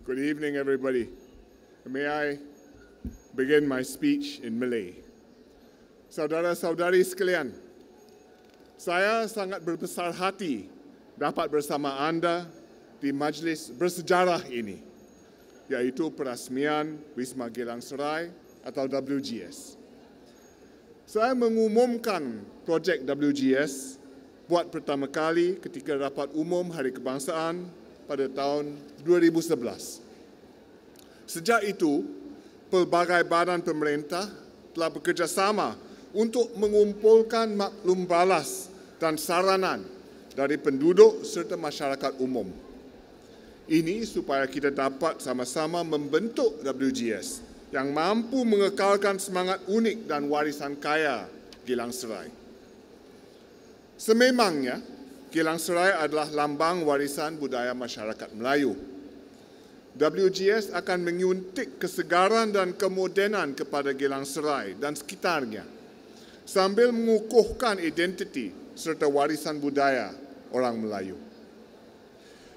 Good evening, everybody. May I begin my speech in Malay? Saudara-saudari sekalian, saya sangat berbesar hati dapat bersama anda di majlis bersejarah ini, yaitu perasmian Wisma Geylang Serai atau WGS. Saya mengumumkan projek WGS buat pertama kali ketika rapat umum Hari Kebangsaan pada tahun 2011. Sejak itu, pelbagai badan pemerintah telah bekerjasama untuk mengumpulkan maklum balas dan saranan dari penduduk serta masyarakat umum. Ini supaya kita dapat sama-sama membentuk WGS yang mampu mengekalkan semangat unik dan warisan kaya Geylang Serai. Sememangnya, Geylang Serai adalah lambang warisan budaya masyarakat Melayu. WGS akan menyuntik kesegaran dan kemodenan kepada Geylang Serai dan sekitarnya, sambil mengukuhkan identiti serta warisan budaya orang Melayu.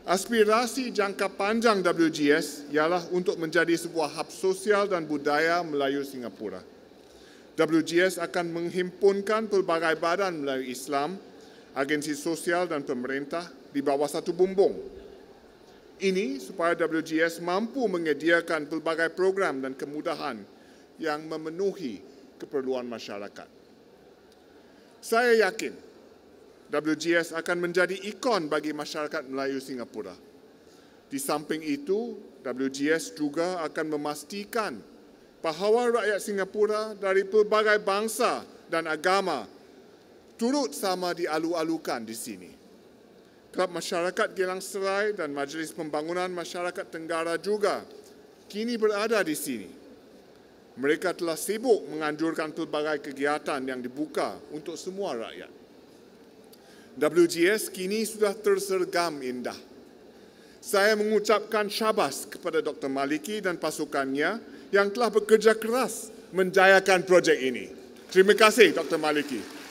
Aspirasi jangka panjang WGS ialah untuk menjadi sebuah hub sosial dan budaya Melayu Singapura. WGS akan menghimpunkan pelbagai badan Melayu Islam, agensi sosial dan pemerintah di bawah satu bumbung. Ini supaya WGS mampu menyediakan pelbagai program dan kemudahan yang memenuhi keperluan masyarakat. Saya yakin WGS akan menjadi ikon bagi masyarakat Melayu Singapura. Di samping itu, WGS juga akan memastikan bahawa rakyat Singapura dari pelbagai bangsa dan agama turut sama dialu-alukan di sini. Kelab Masyarakat Geylang Serai dan Majlis Pembangunan Masyarakat Tenggara juga kini berada di sini. Mereka telah sibuk menganjurkan pelbagai kegiatan yang dibuka untuk semua rakyat. WGS kini sudah tersergam indah. Saya mengucapkan syabas kepada Dr. Maliki dan pasukannya yang telah bekerja keras menjayakan projek ini. Terima kasih, Dr. Maliki.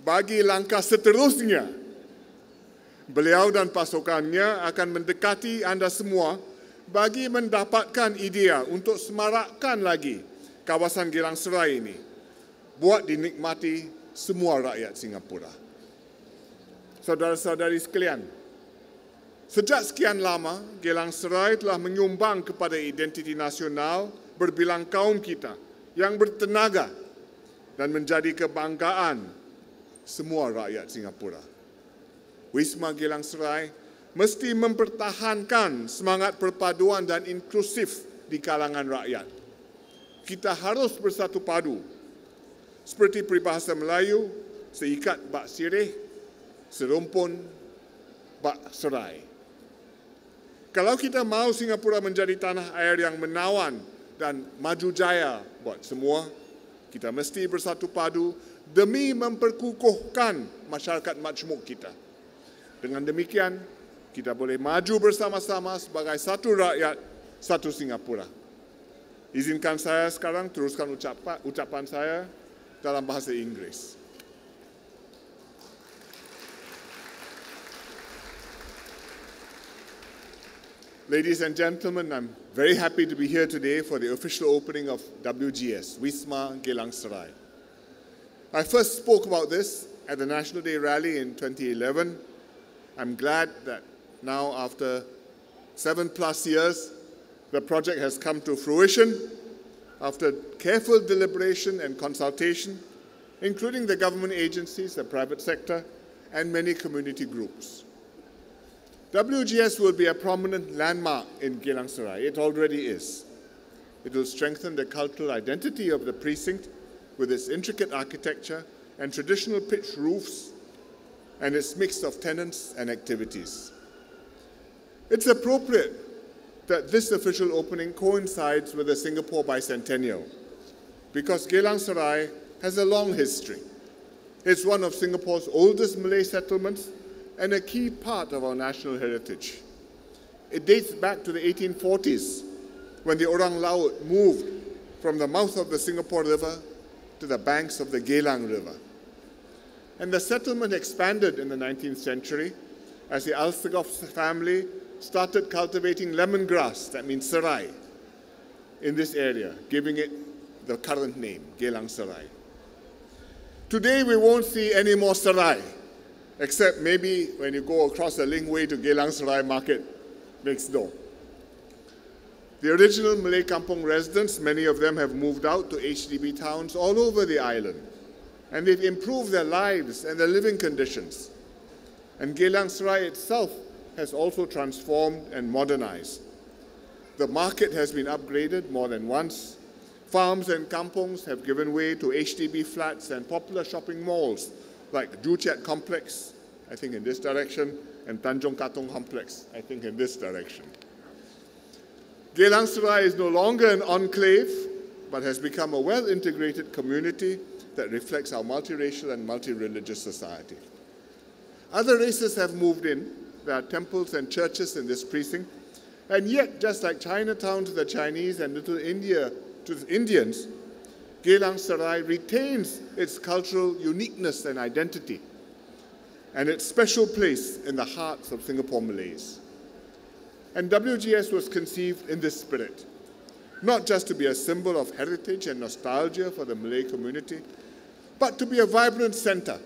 Bagi langkah seterusnya, beliau dan pasukannya akan mendekati anda semua bagi mendapatkan idea untuk semarakkan lagi kawasan Geylang Serai ini, buat dinikmati semua rakyat Singapura. Saudara-saudari sekalian, sejak sekian lama, Geylang Serai telah menyumbang kepada identiti nasional berbilang kaum kita yang bertenaga dan menjadi kebanggaan semua rakyat Singapura. Wisma Geylang Serai mesti mempertahankan semangat perpaduan dan inklusif di kalangan rakyat. Kita harus bersatu padu, seperti peribahasa Melayu, seikat bak sirih, serumpun bak serai. Kalau kita mahu Singapura menjadi tanah air yang menawan dan maju jaya buat semua, kita mesti bersatu padu demi memperkukuhkan masyarakat majmuk kita. Dengan demikian, kita boleh maju bersama-sama sebagai satu rakyat, satu Singapura. Izinkan saya sekarang teruskan ucapan saya dalam bahasa Inggris. Ladies and gentlemen, I'm very happy to be here today for the official opening of WGS, Wisma Geylang Serai. I first spoke about this at the National Day rally in 2011. I'm glad that now, after 7+ years, the project has come to fruition after careful deliberation and consultation, including the government agencies, the private sector, and many community groups. WGS will be a prominent landmark in Geylang Serai. It already is. It will strengthen the cultural identity of the precinct with its intricate architecture and traditional pitched roofs and its mix of tenants and activities. It's appropriate that this official opening coincides with the Singapore bicentennial because Geylang Serai has a long history. It's one of Singapore's oldest Malay settlements and a key part of our national heritage. It dates back to the 1840s when the Orang Laut moved from the mouth of the Singapore River to the banks of the Geylang River. And the settlement expanded in the 19th century as the Alsagoff family started cultivating lemongrass, that means serai, in this area, giving it the current name, Geylang Serai. Today we won't see any more serai, except maybe when you go across the Lingway to Geylang Serai market next door. The original Malay kampong residents, many of them have moved out to HDB towns all over the island, and they've improved their lives and their living conditions. And Geylang Serai itself has also transformed and modernized. The market has been upgraded more than once. Farms and kampongs have given way to HDB flats and popular shopping malls like Juchat Complex, I think in this direction, and Tanjong Katong Complex, I think in this direction. Geylang Serai is no longer an enclave, but has become a well-integrated community that reflects our multiracial and multi-religious society. Other races have moved in. There are temples and churches in this precinct. And yet, just like Chinatown to the Chinese and Little India to the Indians, Geylang Serai retains its cultural uniqueness and identity and its special place in the hearts of Singapore Malays. And WGS was conceived in this spirit, not just to be a symbol of heritage and nostalgia for the Malay community, but to be a vibrant center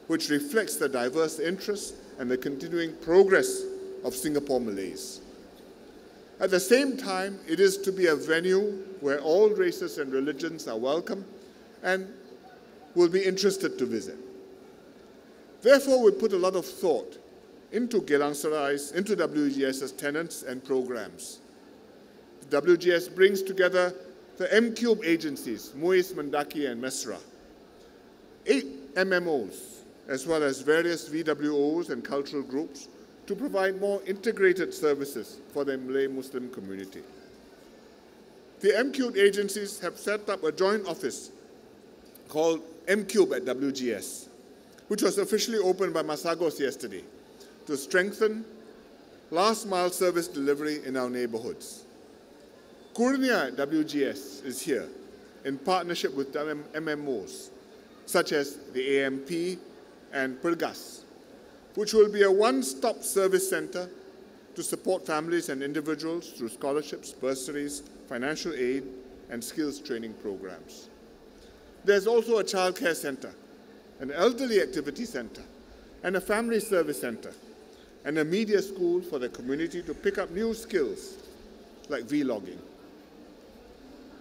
which reflects the diverse interests and the continuing progress of Singapore Malays. At the same time, it is to be a venue where all races and religions are welcome and will be interested to visit. Therefore, we put a lot of thought into Geylang Serai's, into WGS's tenants and programs. The WGS brings together the M-Cube agencies, Muiz, Mendaki, and Mesra, 8 MMOs, as well as various VWOs and cultural groups to provide more integrated services for the Malay-Muslim community. The M-Cube agencies have set up a joint office called M-Cube at WGS, which was officially opened by Masagos yesterday to strengthen last-mile service delivery in our neighborhoods. Kurnia at WGS is here in partnership with MMOs, such as the AMP and Pergas, which will be a one-stop service center to support families and individuals through scholarships, bursaries, financial aid, and skills training programs. There's also a childcare center, an elderly activity center, and a family service center, and a media school for the community to pick up new skills like vlogging.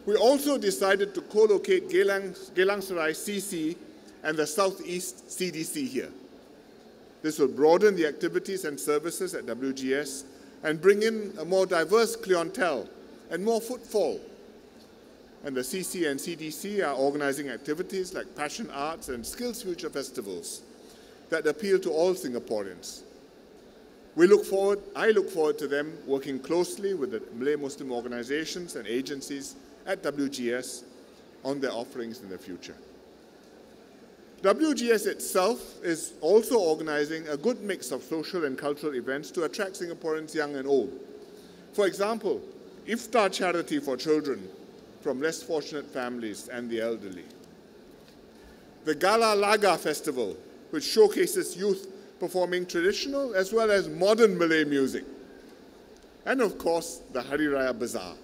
We also decided to co-locate Geylang Serai CC and the Southeast CDC here. This will broaden the activities and services at WGS and bring in a more diverse clientele and more footfall. And the CC and CDC are organizing activities like passion arts and skills future festivals that appeal to all Singaporeans. I look forward to them working closely with the Malay-Muslim organizations and agencies at WGS on their offerings in the future. WGS itself is also organizing a good mix of social and cultural events to attract Singaporeans young and old. For example, Iftar charity for children from less fortunate families and the elderly. The Gala Laga Festival, which showcases youth performing traditional as well as modern Malay music. And of course, the Hari Raya Bazaar.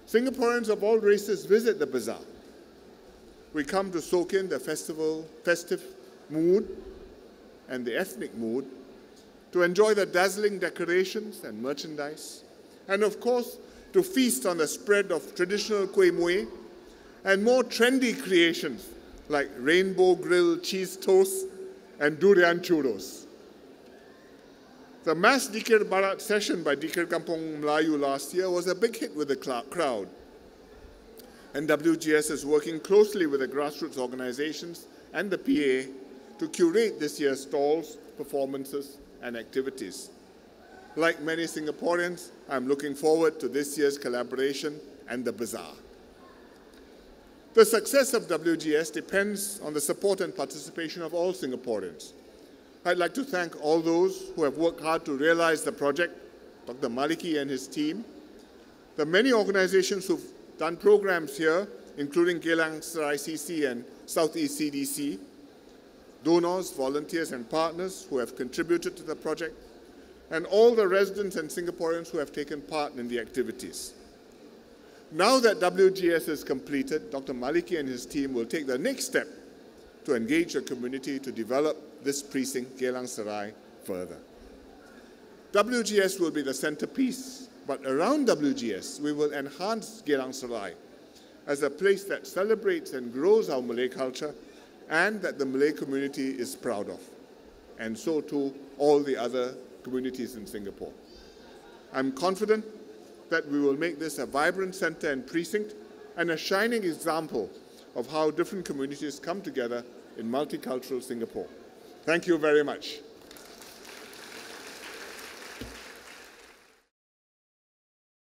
Singaporeans of all races visit the bazaar. We come to soak in the festive mood and the ethnic mood, to enjoy the dazzling decorations and merchandise, and of course, to feast on the spread of traditional kuih muih and more trendy creations like rainbow grilled cheese toast and durian churros. The mass Dikir Barat session by Dikir Kampung Melayu last year was a big hit with the crowd. And WGS is working closely with the grassroots organizations and the PA to curate this year's stalls, performances, and activities. Like many Singaporeans, I'm looking forward to this year's collaboration and the bazaar. The success of WGS depends on the support and participation of all Singaporeans. I'd like to thank all those who have worked hard to realize the project, Dr. Maliki and his team, the many organizations who've done programs here, including Geylang Serai CC and Southeast CDC, donors, volunteers, and partners who have contributed to the project, and all the residents and Singaporeans who have taken part in the activities. Now that WGS is completed, Dr. Maliki and his team will take the next step to engage the community to develop this precinct, Geylang Serai, further. WGS will be the centerpiece, but around WGS, we will enhance Geylang Serai as a place that celebrates and grows our Malay culture and that the Malay community is proud of, and so too all the other communities in Singapore. I'm confident that we will make this a vibrant center and precinct and a shining example of how different communities come together in multicultural Singapore. Thank you very much.